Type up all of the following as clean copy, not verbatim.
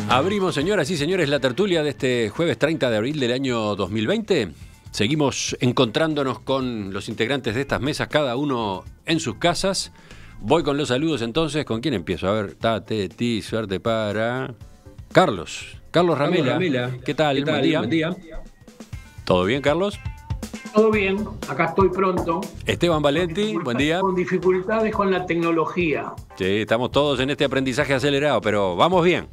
Abrimos, señoras y señores, la tertulia de este jueves 30 de abril del año 2020. Seguimos encontrándonos con los integrantes de estas mesas, cada uno en sus casas. Voy con los saludos entonces. ¿Con quién empiezo? A ver, tate, suerte para... Carlos Ramela. ¿Qué tal? Buen día. ¿Todo bien, Carlos? Todo bien, acá estoy pronto. Esteban Valenti, buen día. Con dificultades con la tecnología. Sí, estamos todos en este aprendizaje acelerado, pero vamos bien.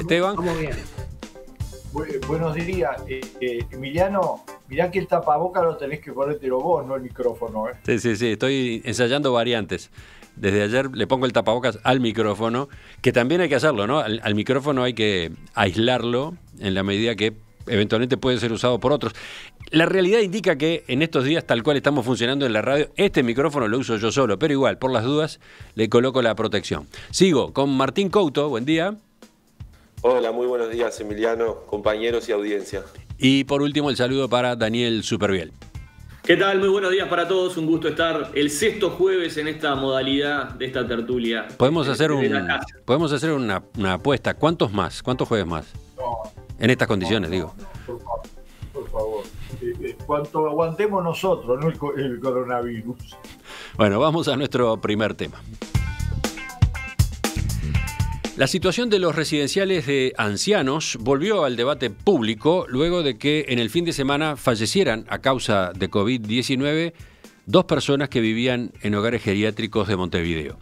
Esteban. Vamos bien. Buenos días, Emiliano. Mirá que el tapaboca lo tenés que ponértelo vos, no el micrófono. Sí, estoy ensayando variantes. Desde ayer le pongo el tapabocas al micrófono, que también hay que hacerlo, ¿no? Al micrófono hay que aislarlo en la medida que eventualmente puede ser usado por otros. La realidad indica que en estos días, tal cual estamos funcionando en la radio, este micrófono lo uso yo solo, pero igual, por las dudas, le coloco la protección. Sigo con Martín Couto, buen día. Hola, muy buenos días, Emiliano, compañeros y audiencia. Y por último, el saludo para Daniel Superviel. ¿Qué tal? Muy buenos días para todos, un gusto estar el sexto jueves en esta modalidad de esta tertulia. Podemos hacer una apuesta. ¿Cuántos jueves más? No. En estas condiciones, digo. Por favor. Cuanto aguantemos nosotros, no el coronavirus. Bueno, vamos a nuestro primer tema. La situación de los residenciales de ancianos volvió al debate público luego de que en el fin de semana fallecieran a causa de COVID-19 dos personas que vivían en hogares geriátricos de Montevideo.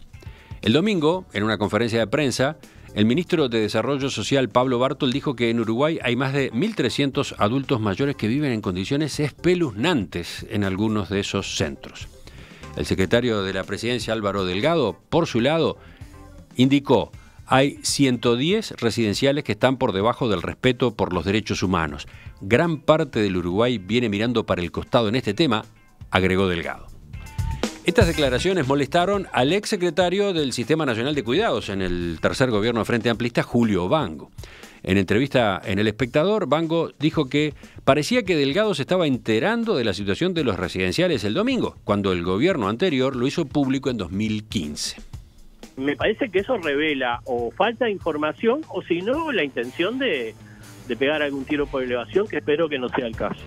El domingo, en una conferencia de prensa, el ministro de Desarrollo Social, Pablo Bartol, dijo que en Uruguay hay más de 1.300 adultos mayores que viven en condiciones espeluznantes en algunos de esos centros. El secretario de la Presidencia, Álvaro Delgado, por su lado, indicó: hay 110 residenciales que están por debajo del respeto por los derechos humanos. Gran parte del Uruguay viene mirando para el costado en este tema, agregó Delgado. Estas declaraciones molestaron al exsecretario del Sistema Nacional de Cuidados en el tercer gobierno de Frente Amplista, Julio Bango. En entrevista en El Espectador, Bango dijo que parecía que Delgado se estaba enterando de la situación de los residenciales el domingo, cuando el gobierno anterior lo hizo público en 2015. Me parece que eso revela o falta de información o si no la intención de pegar algún tiro por elevación, que espero que no sea el caso.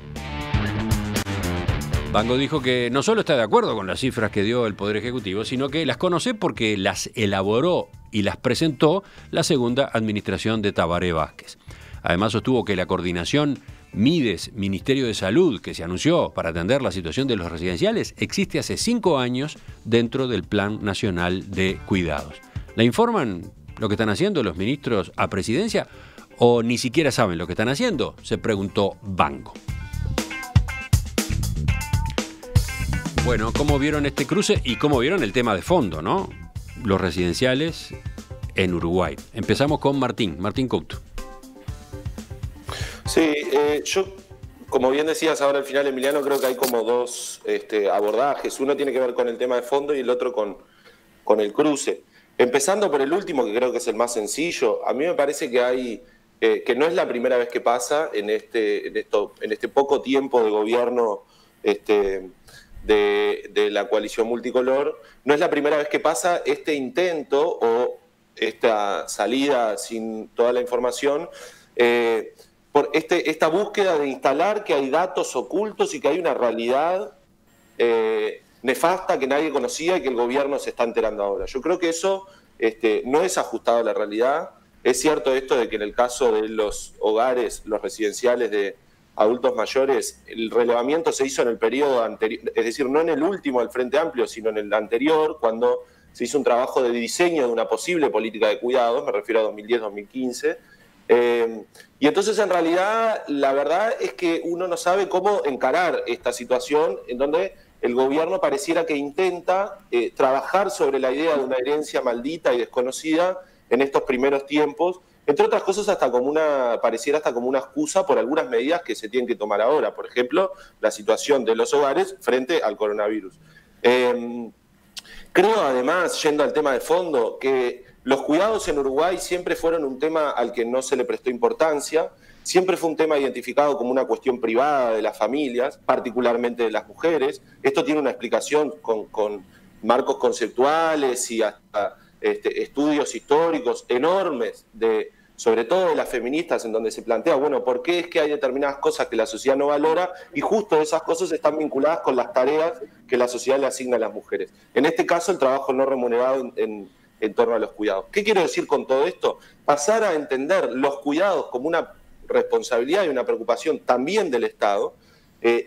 Bango dijo que no solo está de acuerdo con las cifras que dio el Poder Ejecutivo, sino que las conoce porque las elaboró y las presentó la segunda administración de Tabaré Vázquez. Además sostuvo que la coordinación Mides, Ministerio de Salud, que se anunció para atender la situación de los residenciales, existe hace 5 años dentro del Plan Nacional de Cuidados. ¿Le informan lo que están haciendo los ministros a presidencia o ni siquiera saben lo que están haciendo?, se preguntó Bango. Bueno, ¿cómo vieron este cruce y cómo vieron el tema de fondo, ¿no? Los residenciales en Uruguay. Empezamos con Martín Couto. Sí, yo, como bien decías ahora al final, Emiliano, creo que hay como dos abordajes. Uno tiene que ver con el tema de fondo y el otro con el cruce. Empezando por el último, que creo que es el más sencillo, a mí me parece que hay que no es la primera vez que pasa en este poco tiempo de gobierno de la coalición multicolor, no es la primera vez que pasa este intento o esta salida sin toda la información, por esta búsqueda de instalar que hay datos ocultos y que hay una realidad nefasta que nadie conocía y que el gobierno se está enterando ahora. Yo creo que eso no es ajustado a la realidad. Es cierto esto de que en el caso de los hogares, los residenciales de adultos mayores, el relevamiento se hizo en el periodo anterior, es decir, no en el último del Frente Amplio, sino en el anterior, cuando se hizo un trabajo de diseño de una posible política de cuidados, me refiero a 2010-2015, y entonces en realidad la verdad es que uno no sabe cómo encarar esta situación en donde el gobierno pareciera que intenta trabajar sobre la idea de una herencia maldita y desconocida en estos primeros tiempos, entre otras cosas pareciera hasta como una excusa por algunas medidas que se tienen que tomar ahora, por ejemplo, la situación de los hogares frente al coronavirus. Creo además, yendo al tema de fondo, que los cuidados en Uruguay siempre fueron un tema al que no se le prestó importancia, siempre fue un tema identificado como una cuestión privada de las familias, particularmente de las mujeres. Esto tiene una explicación con marcos conceptuales y hasta estudios históricos enormes de sobre todo de las feministas, en donde se plantea, bueno, ¿por qué es que hay determinadas cosas que la sociedad no valora? Y justo esas cosas están vinculadas con las tareas que la sociedad le asigna a las mujeres. En este caso, el trabajo no remunerado en torno a los cuidados. ¿Qué quiero decir con todo esto? Pasar a entender los cuidados como una responsabilidad y una preocupación también del Estado,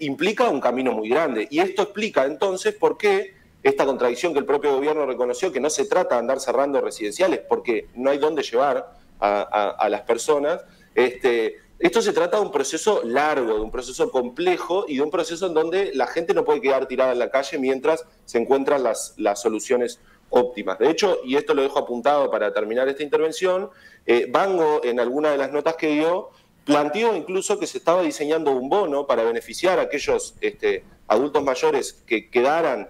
implica un camino muy grande. Y esto explica entonces por qué esta contradicción que el propio gobierno reconoció, que no se trata de andar cerrando residenciales porque no hay dónde llevar a las personas, esto se trata de un proceso largo, de un proceso complejo y de un proceso en donde la gente no puede quedar tirada en la calle mientras se encuentran las soluciones óptimas. De hecho, y esto lo dejo apuntado para terminar esta intervención, Bango, en alguna de las notas que dio, planteó incluso que se estaba diseñando un bono para beneficiar a aquellos adultos mayores que quedaran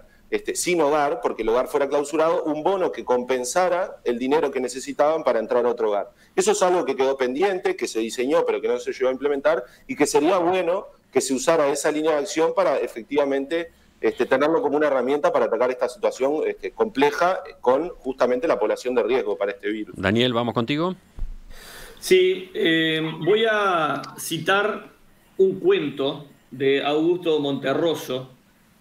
sin hogar, porque el hogar fuera clausurado, un bono que compensara el dinero que necesitaban para entrar a otro hogar. Eso es algo que quedó pendiente, que se diseñó pero que no se llegó a implementar, y que sería bueno que se usara esa línea de acción para efectivamente tenerlo como una herramienta para atacar esta situación compleja con justamente la población de riesgo para este virus. Daniel, ¿vamos contigo? Sí, voy a citar un cuento de Augusto Monterroso,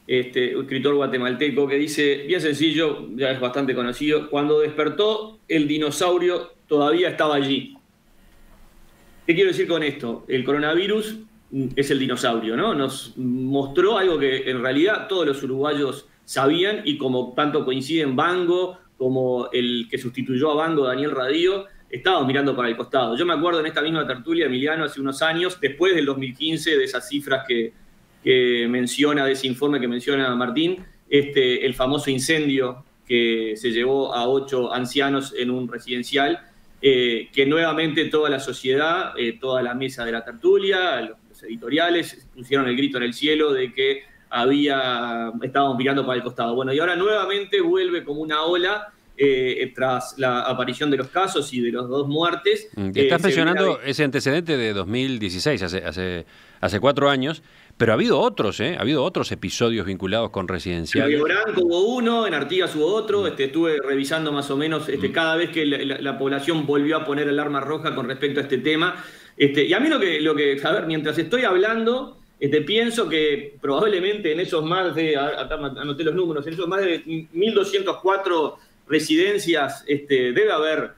escritor guatemalteco, que dice, bien sencillo, ya es bastante conocido: cuando despertó, el dinosaurio todavía estaba allí. ¿Qué quiero decir con esto? El coronavirus es el dinosaurio, ¿no? Nos mostró algo que en realidad todos los uruguayos sabían, y como tanto coinciden Bango como el que sustituyó a Bango, Daniel Radío, estábamos mirando para el costado. Yo me acuerdo en esta misma tertulia, Emiliano, hace unos años, después del 2015, de esas cifras que menciona, de ese informe que menciona Martín, el famoso incendio que se llevó a 8 ancianos en un residencial, que nuevamente toda la sociedad, toda la mesa de la tertulia, los editoriales, pusieron el grito en el cielo de que estábamos mirando para el costado. Bueno, y ahora nuevamente vuelve como una ola, tras la aparición de los casos y de las 2 muertes. Estás mencionando ese antecedente de 2016, hace 4 años, pero ha habido otros episodios vinculados con residenciales. En Río Branco hubo uno, en Artigas hubo otro, estuve revisando más o menos cada vez que la población volvió a poner alarma roja con respecto a este tema. Y a mí lo que, a ver, mientras estoy hablando, pienso que probablemente en esos más de, acá anoté los números, en esos más de 1.204 residencias, debe haber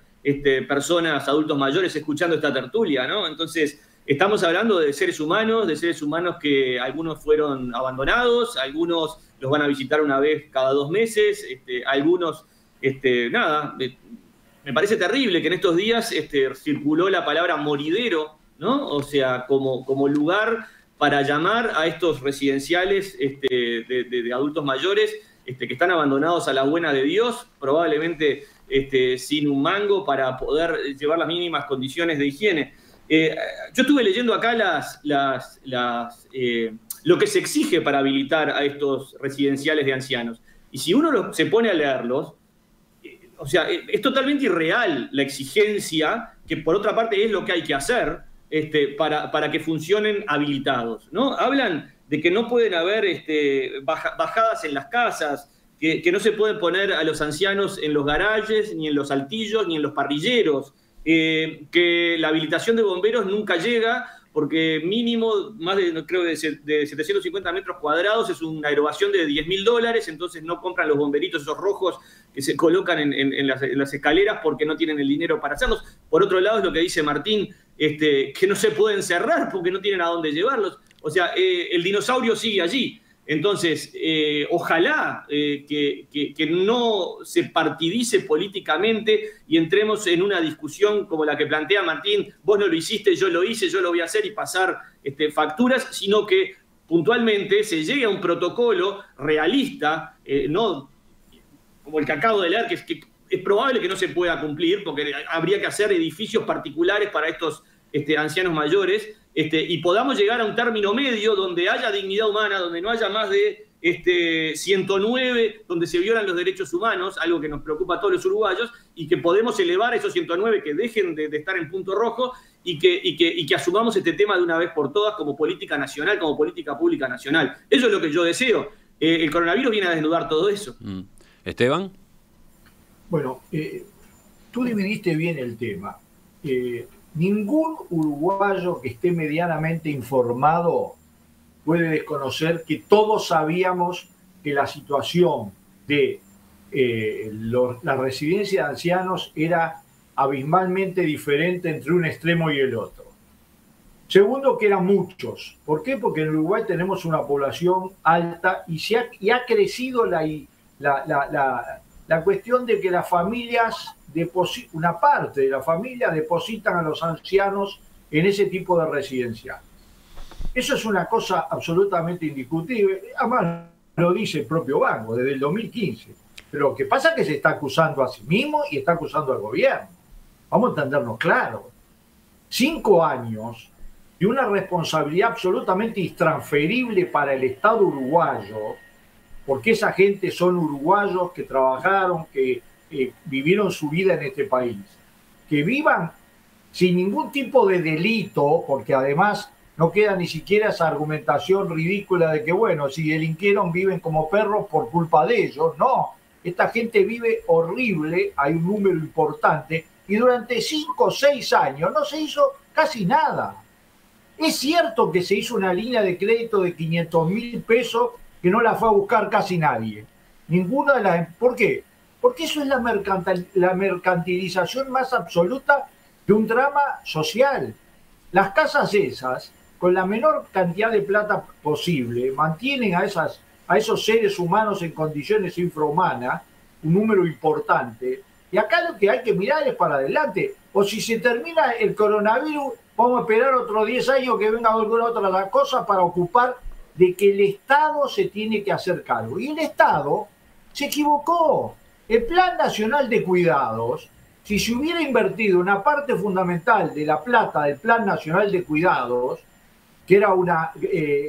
personas, adultos mayores, escuchando esta tertulia, ¿no? Entonces, estamos hablando de seres humanos que algunos fueron abandonados, algunos los van a visitar una vez cada 2 meses, algunos, me parece terrible que en estos días circuló la palabra moridero, ¿no? O sea, como lugar para llamar a estos residenciales de adultos mayores, que están abandonados a la buena de Dios, probablemente sin un mango para poder llevar las mínimas condiciones de higiene. Yo estuve leyendo acá lo que se exige para habilitar a estos residenciales de ancianos. Y si uno se pone a leerlos, o sea, es totalmente irreal la exigencia, que por otra parte es lo que hay que hacer para que funcionen habilitados, ¿no? Hablan de que no pueden haber bajadas en las casas, que no se pueden poner a los ancianos en los garajes, ni en los altillos, ni en los parrilleros, que la habilitación de bomberos nunca llega, porque mínimo, más de 750 metros cuadrados es una erogación de $10.000, entonces no compran los bomberitos esos rojos que se colocan en las escaleras porque no tienen el dinero para hacerlos. Por otro lado, es lo que dice Martín, que no se pueden cerrar porque no tienen a dónde llevarlos. O sea, el dinosaurio sigue allí. Entonces, ojalá que no se partidice políticamente y entremos en una discusión como la que plantea Martín: vos no lo hiciste, yo lo hice, yo lo voy a hacer, y pasar facturas, sino que puntualmente se llegue a un protocolo realista, no como el que acabo de leer, que es probable que no se pueda cumplir, porque habría que hacer edificios particulares para estos ancianos mayores, y podamos llegar a un término medio donde haya dignidad humana, donde no haya más de 109, donde se violan los derechos humanos, algo que nos preocupa a todos los uruguayos, y que podemos elevar a esos 109 que dejen de estar en punto rojo, y que asumamos este tema de una vez por todas como política nacional, como política pública nacional. Eso es lo que yo deseo. El coronavirus viene a desnudar todo eso. Esteban. Bueno, tú dividiste bien el tema. ningún uruguayo que esté medianamente informado puede desconocer que todos sabíamos que la situación de la residencia de ancianos era abismalmente diferente entre un extremo y el otro. Segundo, que eran muchos. ¿Por qué? Porque en Uruguay tenemos una población alta y ha crecido la cuestión de que las familias, una parte de la familia depositan a los ancianos en ese tipo de residencia. Eso es una cosa absolutamente indiscutible. Además, lo dice el propio banco desde el 2015. Pero lo que pasa es que se está acusando a sí mismo y está acusando al gobierno. Vamos a entendernos claro. 5 años de una responsabilidad absolutamente intransferible para el Estado uruguayo, porque esa gente son uruguayos que trabajaron, que vivieron su vida en este país. Que vivan sin ningún tipo de delito, porque además no queda ni siquiera esa argumentación ridícula de que, bueno, si delinquieron viven como perros por culpa de ellos. No, esta gente vive horrible, hay un número importante, y durante 5 o 6 años no se hizo casi nada. Es cierto que se hizo una línea de crédito de 500.000 pesos que no la fue a buscar casi nadie. Ninguna de las... ¿Por qué? Porque eso es la mercantilización más absoluta de un drama social. Las casas esas, con la menor cantidad de plata posible, mantienen a esos seres humanos en condiciones infrahumanas, un número importante, y acá lo que hay que mirar es para adelante. O si se termina el coronavirus, vamos a esperar otros 10 años que venga alguna otra cosa para ocupar de que el Estado se tiene que hacer cargo. Y el Estado se equivocó. El Plan Nacional de Cuidados, si se hubiera invertido una parte fundamental de la plata del Plan Nacional de Cuidados, que era una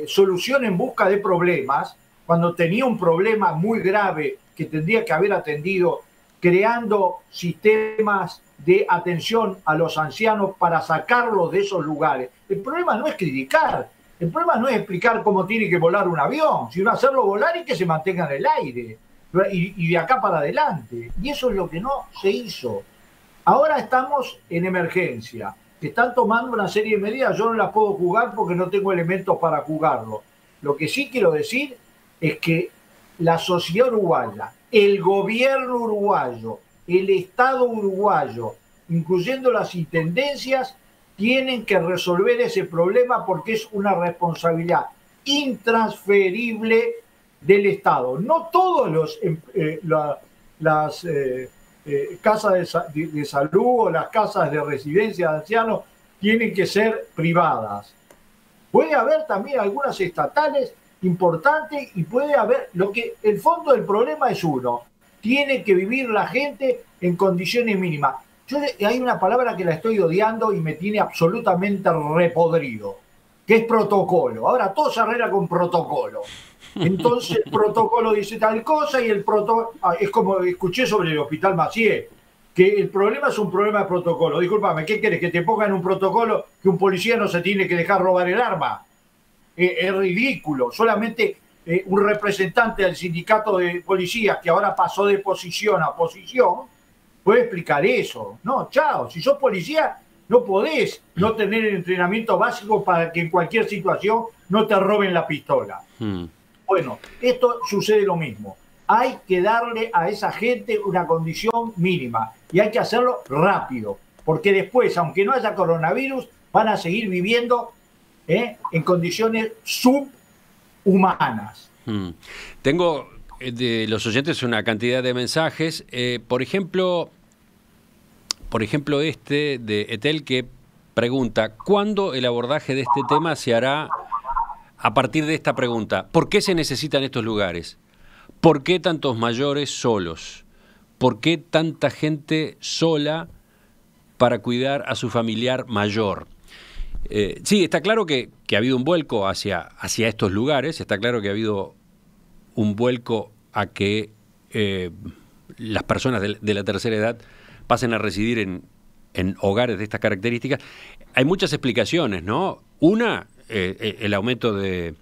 solución en busca de problemas, cuando tenía un problema muy grave que tendría que haber atendido, creando sistemas de atención a los ancianos para sacarlos de esos lugares. El problema no es criticar, el problema no es explicar cómo tiene que volar un avión, sino hacerlo volar y que se mantenga en el aire, y de acá para adelante. Y eso es lo que no se hizo. Ahora estamos en emergencia, que están tomando una serie de medidas, yo no las puedo jugar porque no tengo elementos para jugarlo. Lo que sí quiero decir es que la sociedad uruguaya, el gobierno uruguayo, el Estado uruguayo, incluyendo las intendencias, tienen que resolver ese problema porque es una responsabilidad intransferible del Estado. No todos las casas de salud o las casas de residencia de ancianos tienen que ser privadas. Puede haber también algunas estatales importantes y puede haber... el fondo del problema es uno. Tiene que vivir la gente en condiciones mínimas. Hay una palabra que la estoy odiando y me tiene absolutamente repodrido, que es protocolo. Ahora todo se arregla con protocolo. Entonces el protocolo dice tal cosa y el protocolo... Es como escuché sobre el Hospital Macié, que el problema es un problema de protocolo. Discúlpame, ¿qué querés? ¿Que te pongan un protocolo que un policía no se tiene que dejar robar el arma? Es ridículo. Solamente un representante del sindicato de policías que ahora pasó de posición a posición puede explicar eso. No, chao, si sos policía no podés no tener el entrenamiento básico para que en cualquier situación no te roben la pistola. Bueno, esto sucede lo mismo. Hay que darle a esa gente una condición mínima y hay que hacerlo rápido, porque después, aunque no haya coronavirus, van a seguir viviendo en condiciones subhumanas. Tengo de los oyentes una cantidad de mensajes. Por ejemplo, este de Etel que pregunta, ¿cuándo el abordaje de este tema se hará a partir de esta pregunta? ¿Por qué se necesitan estos lugares? ¿Por qué tantos mayores solos? ¿Por qué tanta gente sola para cuidar a su familiar mayor? Sí, está claro que ha habido un vuelco hacia estos lugares, está claro que ha habido un vuelco a que las personas de la tercera edad pasen a residir en hogares de estas características. Hay muchas explicaciones, ¿no? Una, el aumento de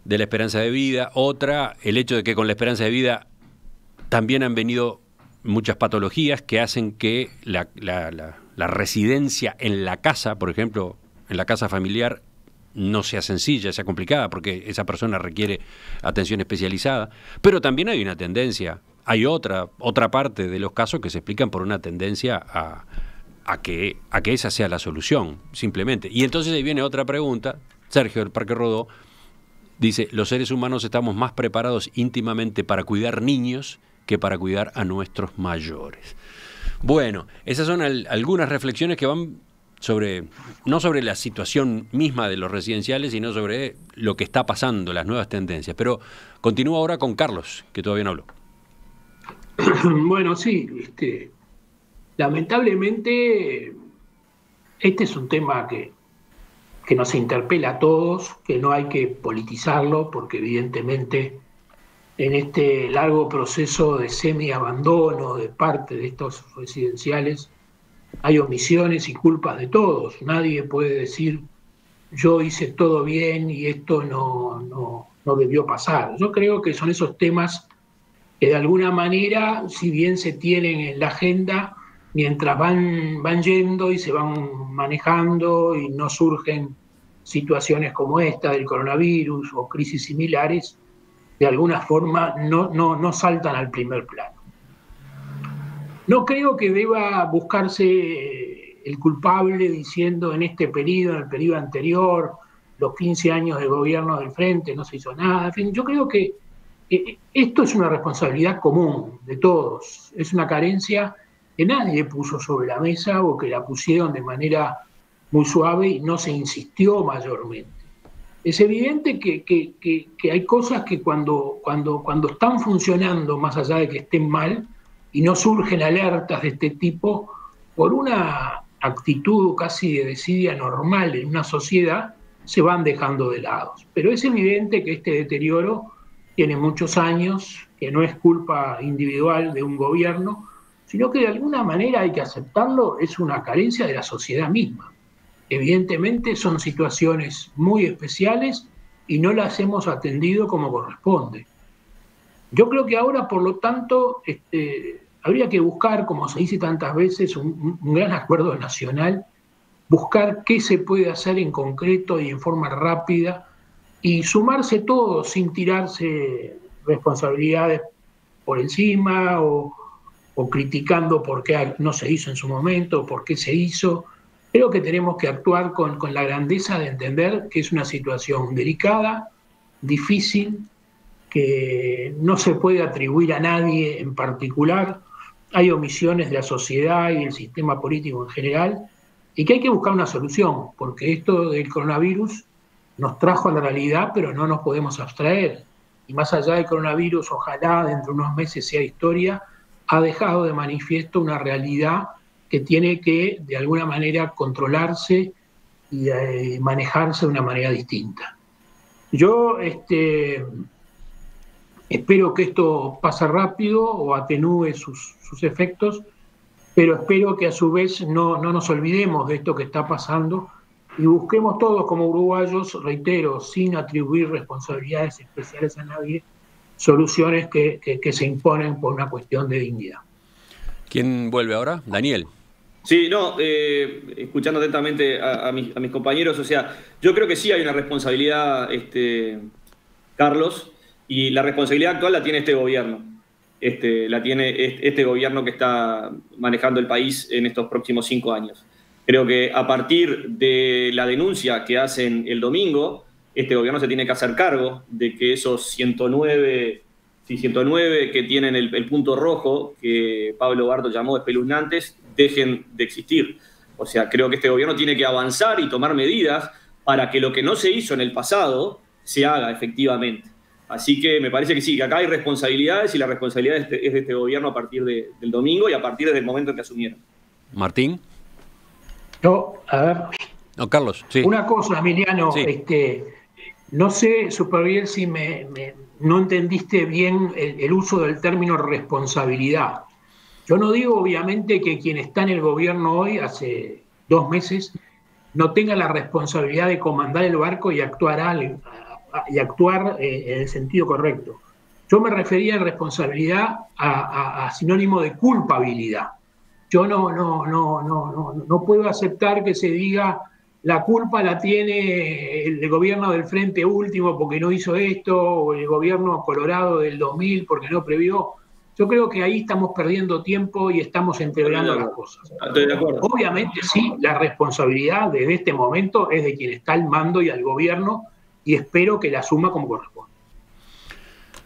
la esperanza de vida. Otra, el hecho de que con la esperanza de vida también han venido muchas patologías que hacen que la residencia en la casa, por ejemplo, en la casa familiar, no sea sencilla, sea complicada, porque esa persona requiere atención especializada. Pero también hay una tendencia, hay otra parte de los casos que se explican por una tendencia a que esa sea la solución, simplemente. Y entonces ahí viene otra pregunta. Sergio del Parque Rodó dice: los seres humanos estamos más preparados íntimamente para cuidar niños que para cuidar a nuestros mayores. Bueno, esas son algunas reflexiones que van no sobre la situación misma de los residenciales, sino sobre lo que está pasando, las nuevas tendencias. Pero continúo ahora con Carlos, que todavía no habló. Bueno, sí, lamentablemente este es un tema que nos interpela a todos, que no hay que politizarlo, porque evidentemente en este largo proceso de semi-abandono de parte de estos residenciales hay omisiones y culpas de todos. Nadie puede decir yo hice todo bien y esto no debió pasar. Yo creo que son esos temas que de alguna manera, si bien se tienen en la agenda, mientras van yendo y se van manejando y no surgen situaciones como esta del coronavirus o crisis similares, de alguna forma no saltan al primer plano. No creo que deba buscarse el culpable diciendo en este periodo, en el periodo anterior, los 15 años de gobierno del Frente, no se hizo nada. En fin, yo creo que esto es una responsabilidad común de todos. Es una carencia que nadie puso sobre la mesa o que la pusieron de manera muy suave y no se insistió mayormente. Es evidente que hay cosas que cuando están funcionando, más allá de que estén mal, y no surgen alertas de este tipo, por una actitud casi de desidia normal en una sociedad, se van dejando de lado. Pero es evidente que este deterioro tiene muchos años, que no es culpa individual de un gobierno, sino que de alguna manera hay que aceptarlo, es una carencia de la sociedad misma. Evidentemente son situaciones muy especiales y no las hemos atendido como corresponde. Yo creo que ahora, por lo tanto, habría que buscar, como se dice tantas veces, un gran acuerdo nacional, buscar qué se puede hacer en concreto y en forma rápida y sumarse todos sin tirarse responsabilidades por encima o criticando por qué no se hizo en su momento, por qué se hizo. Creo que tenemos que actuar con la grandeza de entender que es una situación delicada, difícil, que no se puede atribuir a nadie en particular. Hay omisiones de la sociedad y el sistema político en general, y que hay que buscar una solución, porque esto del coronavirus nos trajo a la realidad, pero no nos podemos abstraer. Y más allá del coronavirus, ojalá dentro de unos meses sea historia, ha dejado de manifiesto una realidad que tiene que, de alguna manera, controlarse y manejarse de una manera distinta. Yo espero que esto pase rápido o atenúe sus efectos, pero espero que a su vez no nos olvidemos de esto que está pasando y busquemos todos como uruguayos, reitero, sin atribuir responsabilidades especiales a nadie, soluciones que se imponen por una cuestión de dignidad. ¿Quién vuelve ahora? Daniel. Sí, escuchando atentamente a mis compañeros, o sea, yo creo que sí hay una responsabilidad, Carlos, y la responsabilidad actual la tiene este gobierno. La tiene este gobierno que está manejando el país en estos próximos 5 años. Creo que a partir de la denuncia que hacen el domingo, este gobierno se tiene que hacer cargo de que esos 109 que tienen el punto rojo, que Pablo Barto llamó espeluznantes, dejen de existir. O sea, creo que este gobierno tiene que avanzar y tomar medidas para que lo que no se hizo en el pasado se haga efectivamente. Así que me parece que sí, que acá hay responsabilidades y la responsabilidad es de este gobierno a partir del domingo y a partir del momento en que asumieron. Martín. A ver. No, Carlos, sí. Una cosa, Emiliano, sí. No sé, súper bien si no entendiste bien el uso del término responsabilidad. Yo no digo, obviamente, que quien está en el gobierno hoy, hace 2 meses, no tenga la responsabilidad de comandar el barco y actuar en el sentido correcto. Yo me refería en responsabilidad a sinónimo de culpabilidad. Yo no puedo aceptar que se diga la culpa la tiene el gobierno del Frente Último porque no hizo esto, o el gobierno Colorado del 2000 porque no previó. Yo creo que ahí estamos perdiendo tiempo y estamos empeorando las cosas. Estoy de acuerdo. Obviamente sí, la responsabilidad desde este momento es de quien está al mando y al gobierno, y espero que la asuma como corresponde.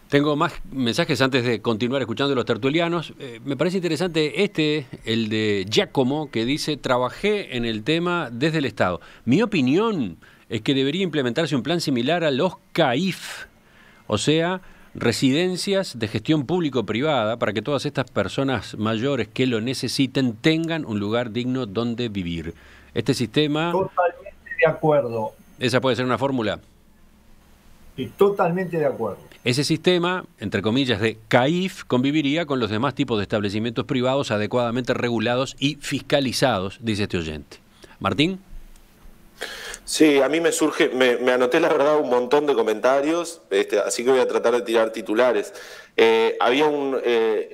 Tengo más mensajes antes de continuar escuchando a los tertulianos. Me parece interesante el de Giacomo, que dice: trabajé en el tema desde el Estado. Mi opinión es que debería implementarse un plan similar a los CAIF, o sea, residencias de gestión público-privada, para que todas estas personas mayores que lo necesiten tengan un lugar digno donde vivir. Este sistema... Totalmente de acuerdo. ¿Esa puede ser una fórmula? Sí, totalmente de acuerdo. Ese sistema, entre comillas, de CAIF, conviviría con los demás tipos de establecimientos privados adecuadamente regulados y fiscalizados, dice este oyente. ¿Martín? Sí, a mí me anoté la verdad un montón de comentarios, así que voy a tratar de tirar titulares. Había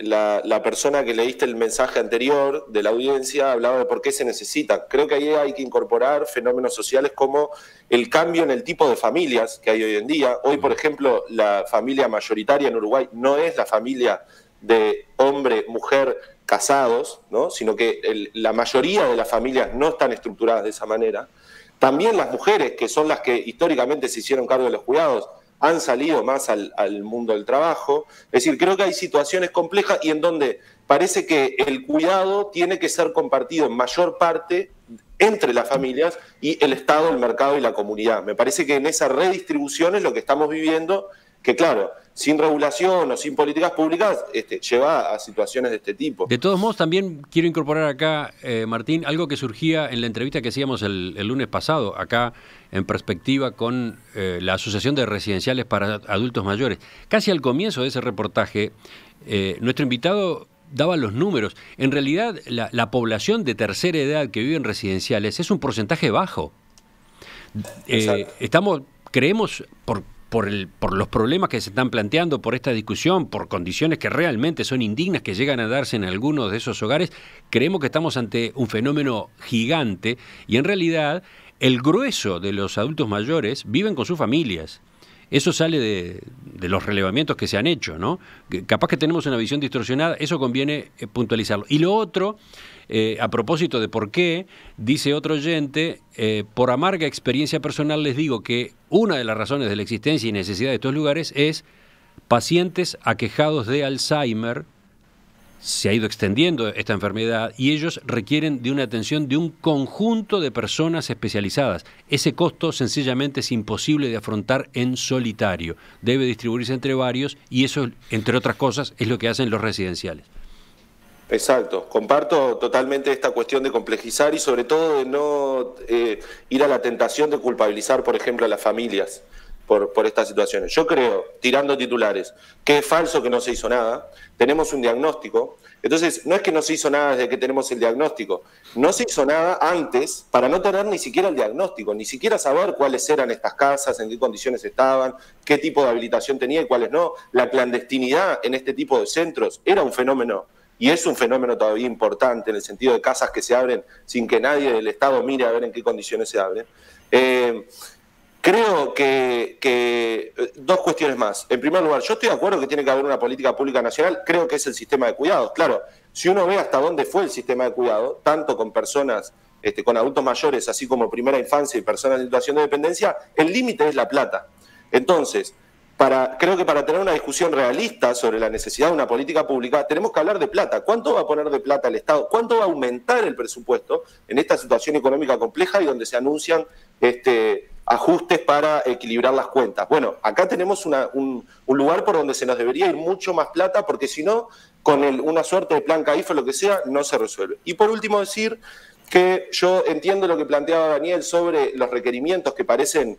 la persona que leíste el mensaje anterior de la audiencia hablaba de por qué se necesita. Creo que ahí hay que incorporar fenómenos sociales como el cambio en el tipo de familias que hay hoy en día. Hoy, por ejemplo, la familia mayoritaria en Uruguay no es la familia de hombre, mujer casados, ¿no? Sino que la mayoría de las familias no están estructuradas de esa manera. También las mujeres, que son las que históricamente se hicieron cargo de los cuidados, han salido más al mundo del trabajo. Es decir, creo que hay situaciones complejas y en donde parece que el cuidado tiene que ser compartido en mayor parte entre las familias y el Estado, el mercado y la comunidad. Me parece que en esa redistribución es lo que estamos viviendo, que claro, sin regulación o sin políticas públicas, lleva a situaciones de este tipo. De todos modos, también quiero incorporar acá, Martín, algo que surgía en la entrevista que hacíamos el lunes pasado, acá en Perspectiva, con la Asociación de Residenciales para Adultos Mayores. Casi al comienzo de ese reportaje, nuestro invitado daba los números. En realidad, la población de tercera edad que vive en residenciales es un porcentaje bajo. Creemos, por los problemas que se están planteando, por esta discusión, por condiciones que realmente son indignas, que llegan a darse en algunos de esos hogares, creemos que estamos ante un fenómeno gigante y en realidad el grueso de los adultos mayores viven con sus familias. Eso sale de los relevamientos que se han hecho, ¿no? Capaz que tenemos una visión distorsionada, eso conviene puntualizarlo. Y lo otro, a propósito de por qué, dice otro oyente, por amarga experiencia personal les digo que una de las razones de la existencia y necesidad de estos lugares es pacientes aquejados de Alzheimer. Se ha ido extendiendo esta enfermedad y ellos requieren de una atención de un conjunto de personas especializadas. Ese costo sencillamente es imposible de afrontar en solitario. Debe distribuirse entre varios y eso, entre otras cosas, es lo que hacen los residenciales. Exacto, comparto totalmente esta cuestión de complejizar y sobre todo de no ir a la tentación de culpabilizar, por ejemplo, a las familias por estas situaciones. Yo creo, tirando titulares, que es falso que no se hizo nada. Tenemos un diagnóstico. Entonces, no es que no se hizo nada desde que tenemos el diagnóstico. No se hizo nada antes para no tener ni siquiera el diagnóstico, ni siquiera saber cuáles eran estas casas, en qué condiciones estaban, qué tipo de habilitación tenía y cuáles no. La clandestinidad en este tipo de centros era un fenómeno. Y es un fenómeno todavía importante en el sentido de casas que se abren sin que nadie del Estado mire a ver en qué condiciones se abren. Creo que dos cuestiones más. En primer lugar, yo estoy de acuerdo que tiene que haber una política pública nacional, creo que es el sistema de cuidados. Claro, si uno ve hasta dónde fue el sistema de cuidado, tanto con personas, con adultos mayores, así como primera infancia y personas en situación de dependencia, el límite es la plata. Entonces, creo que para tener una discusión realista sobre la necesidad de una política pública, tenemos que hablar de plata. ¿Cuánto va a poner de plata el Estado? ¿Cuánto va a aumentar el presupuesto en esta situación económica compleja y donde se anuncian ajustes para equilibrar las cuentas? Bueno, acá tenemos un lugar por donde se nos debería ir mucho más plata, porque si no, con una suerte de plan CAIF o lo que sea, no se resuelve. Y por último decir que yo entiendo lo que planteaba Daniel sobre los requerimientos que parecen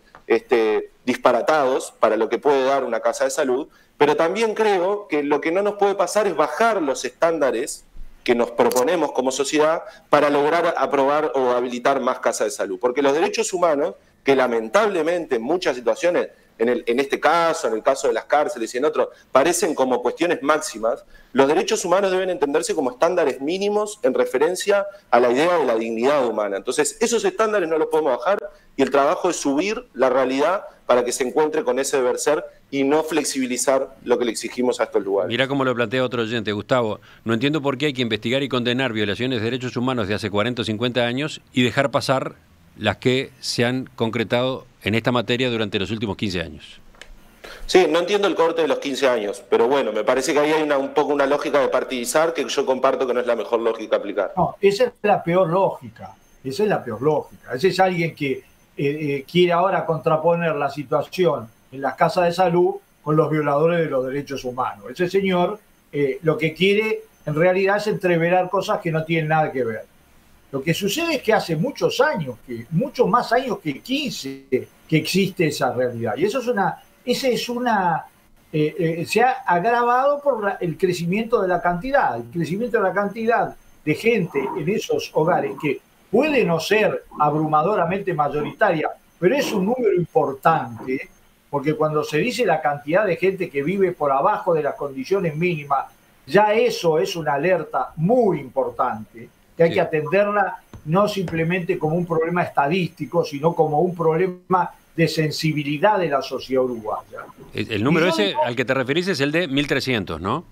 disparatados para lo que puede dar una casa de salud, pero también creo que lo que no nos puede pasar es bajar los estándares que nos proponemos como sociedad para lograr aprobar o habilitar más casas de salud. Porque los derechos humanos, que lamentablemente en muchas situaciones en este caso, en el caso de las cárceles y en otros, parecen como cuestiones máximas, los derechos humanos deben entenderse como estándares mínimos en referencia a la idea de la dignidad humana. Entonces, esos estándares no los podemos bajar y el trabajo es subir la realidad para que se encuentre con ese deber ser y no flexibilizar lo que le exigimos a estos lugares. Mirá cómo lo plantea otro oyente, Gustavo. No entiendo por qué hay que investigar y condenar violaciones de derechos humanos de hace 40 o 50 años y dejar pasar las que se han concretado en esta materia durante los últimos 15 años. Sí, no entiendo el corte de los 15 años, pero bueno, me parece que ahí hay un poco una lógica de partidizar que yo comparto que no es la mejor lógica a aplicar. No, esa es la peor lógica. Esa es la peor lógica. Ese es alguien que quiere ahora contraponer la situación en las casas de salud con los violadores de los derechos humanos. Ese señor lo que quiere en realidad es entreverar cosas que no tienen nada que ver. Lo que sucede es que hace muchos años, muchos más años que 15, que existe esa realidad. Y eso se ha agravado por el crecimiento de la cantidad. El crecimiento de la cantidad de gente en esos hogares que puede no ser abrumadoramente mayoritaria, pero es un número importante, porque cuando se dice la cantidad de gente que vive por abajo de las condiciones mínimas, ya eso es una alerta muy importante, que hay que atenderla no simplemente como un problema estadístico, sino como un problema de sensibilidad de la sociedad uruguaya. El número ese al que te referís es el de 1.300, ¿no?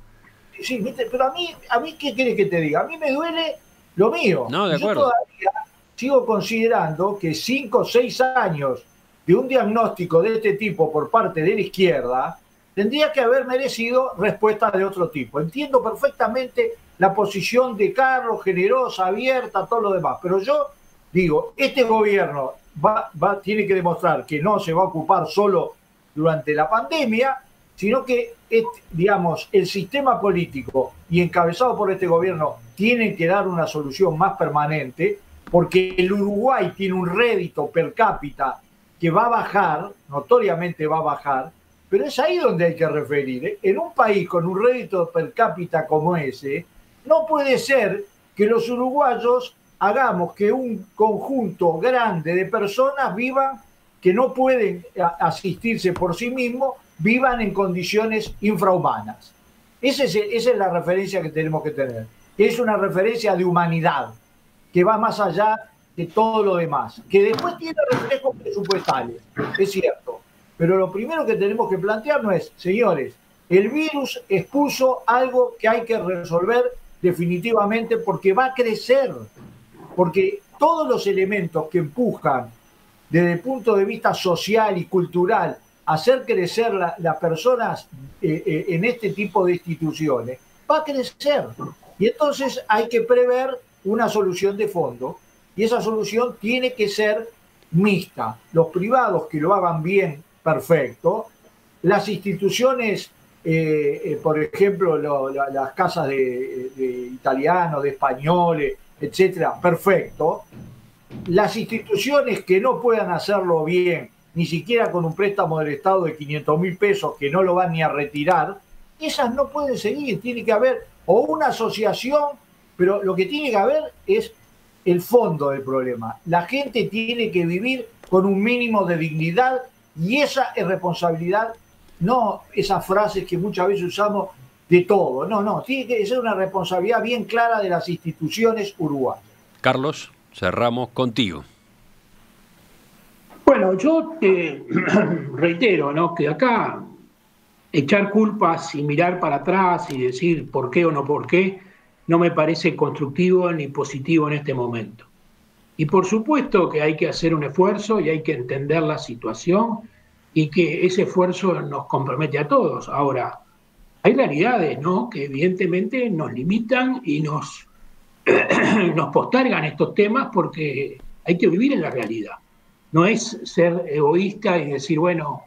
Sí, pero a mí ¿qué querés que te diga? A mí me duele lo mío. No, de acuerdo. Yo todavía sigo considerando que 5 o 6 años de un diagnóstico de este tipo por parte de la izquierda tendría que haber merecido respuestas de otro tipo. Entiendo perfectamente la posición de Carlos, generosa, abierta, todo lo demás, pero yo digo, este gobierno tiene que demostrar que no se va a ocupar solo durante la pandemia, sino que, digamos, el sistema político y encabezado por este gobierno tienen que dar una solución más permanente, porque el Uruguay tiene un rédito per cápita que va a bajar, notoriamente va a bajar, pero es ahí donde hay que referir, ¿eh? En un país con un rédito per cápita como ese, no puede ser que los uruguayos hagamos que un conjunto grande de personas vivan, que no pueden asistirse por sí mismos, vivan en condiciones infrahumanas. Esa es la referencia que tenemos que tener. Es una referencia de humanidad, que va más allá de todo lo demás, que después tiene reflejos presupuestales, es cierto. Pero lo primero que tenemos que plantearnos es, señores, el virus expuso algo que hay que resolver definitivamente porque va a crecer, porque todos los elementos que empujan desde el punto de vista social y cultural a hacer crecer las personas en este tipo de instituciones, va a crecer. Y entonces hay que prever una solución de fondo y esa solución tiene que ser mixta. Los privados que lo hagan bien, perfecto. Las instituciones, por ejemplo, las casas de italianos, de españoles, etcétera, perfecto. Las instituciones que no puedan hacerlo bien, ni siquiera con un préstamo del Estado de 500.000 pesos que no lo van ni a retirar, esas no pueden seguir. Tiene que haber o una asociación, pero lo que tiene que haber es el fondo del problema. La gente tiene que vivir con un mínimo de dignidad y esa es responsabilidad, no esas frases que muchas veces usamos de todo. No, tiene que ser una responsabilidad bien clara de las instituciones uruguayas. Carlos, cerramos contigo. Bueno, yo te reitero, ¿no?, que acá echar culpas y mirar para atrás y decir por qué o no por qué, no me parece constructivo ni positivo en este momento. Y por supuesto que hay que hacer un esfuerzo y hay que entender la situación y que ese esfuerzo nos compromete a todos. Ahora, hay realidades, ¿no?, que evidentemente nos limitan y nos postergan estos temas porque hay que vivir en la realidad. No es ser egoísta y decir, bueno,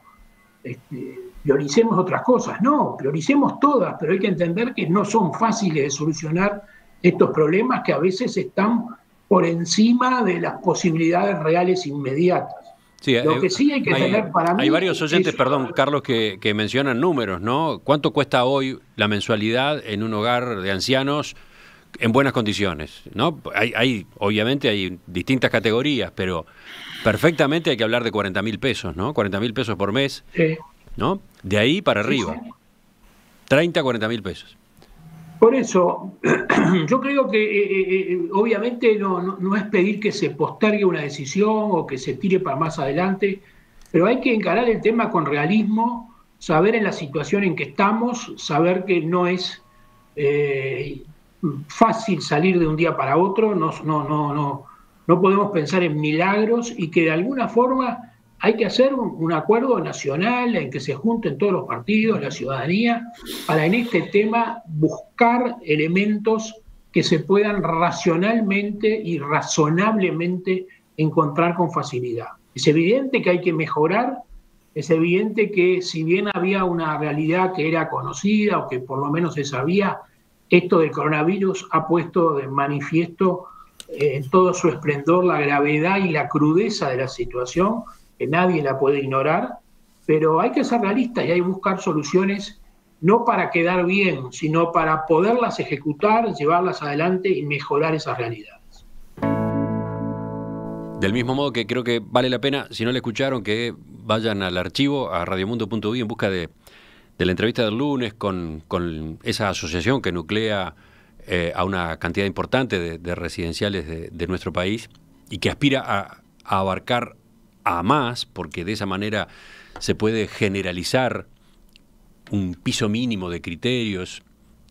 prioricemos otras cosas. No, prioricemos todas, pero hay que entender que no son fáciles de solucionar estos problemas que a veces están por encima de las posibilidades reales inmediatas. Sí, lo que sí hay que tener para mí... Hay varios oyentes, perdón, Carlos, que mencionan números, ¿no? ¿Cuánto cuesta hoy la mensualidad en un hogar de ancianos en buenas condiciones, ¿no? Obviamente hay distintas categorías, pero perfectamente hay que hablar de 40.000 pesos, ¿no? 40.000 pesos por mes, Sí. ¿no? De ahí para arriba. Sí. 30, 40.000 pesos. Por eso, yo creo que obviamente no es pedir que se postergue una decisión o que se tire para más adelante, pero hay que encarar el tema con realismo, saber en la situación en que estamos, saber que no es fácil salir de un día para otro, no podemos pensar en milagros y que de alguna forma hay que hacer un acuerdo nacional en que se junten todos los partidos, la ciudadanía, para en este tema buscar elementos que se puedan racionalmente y razonablemente encontrar con facilidad. Es evidente que hay que mejorar, es evidente que si bien había una realidad que era conocida o que por lo menos se sabía, esto del coronavirus ha puesto de manifiesto en todo su esplendor la gravedad y la crudeza de la situación, que nadie la puede ignorar, pero hay que ser realistas y hay que buscar soluciones no para quedar bien, sino para poderlas ejecutar, llevarlas adelante y mejorar esas realidades. Del mismo modo que creo que vale la pena, si no la escucharon, que vayan al archivo, a radiomundo.uy, en busca de la entrevista del lunes con esa asociación que nuclea a una cantidad importante de residenciales de nuestro país y que aspira a abarcar a más, porque de esa manera se puede generalizar un piso mínimo de criterios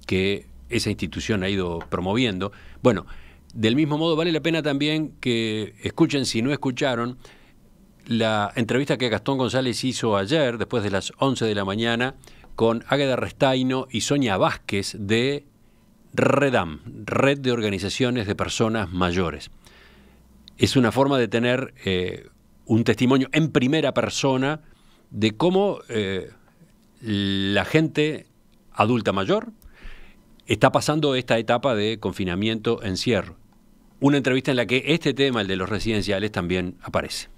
que esa institución ha ido promoviendo. Bueno, del mismo modo vale la pena también que escuchen, si no escucharon, la entrevista que Gastón González hizo ayer, después de las 11 de la mañana, con Águeda Restaino y Sonia Vázquez de REDAM, Red de Organizaciones de Personas Mayores. Es una forma de tener un testimonio en primera persona de cómo la gente adulta mayor está pasando esta etapa de confinamiento, encierro. Una entrevista en la que este tema, el de los residenciales, también aparece.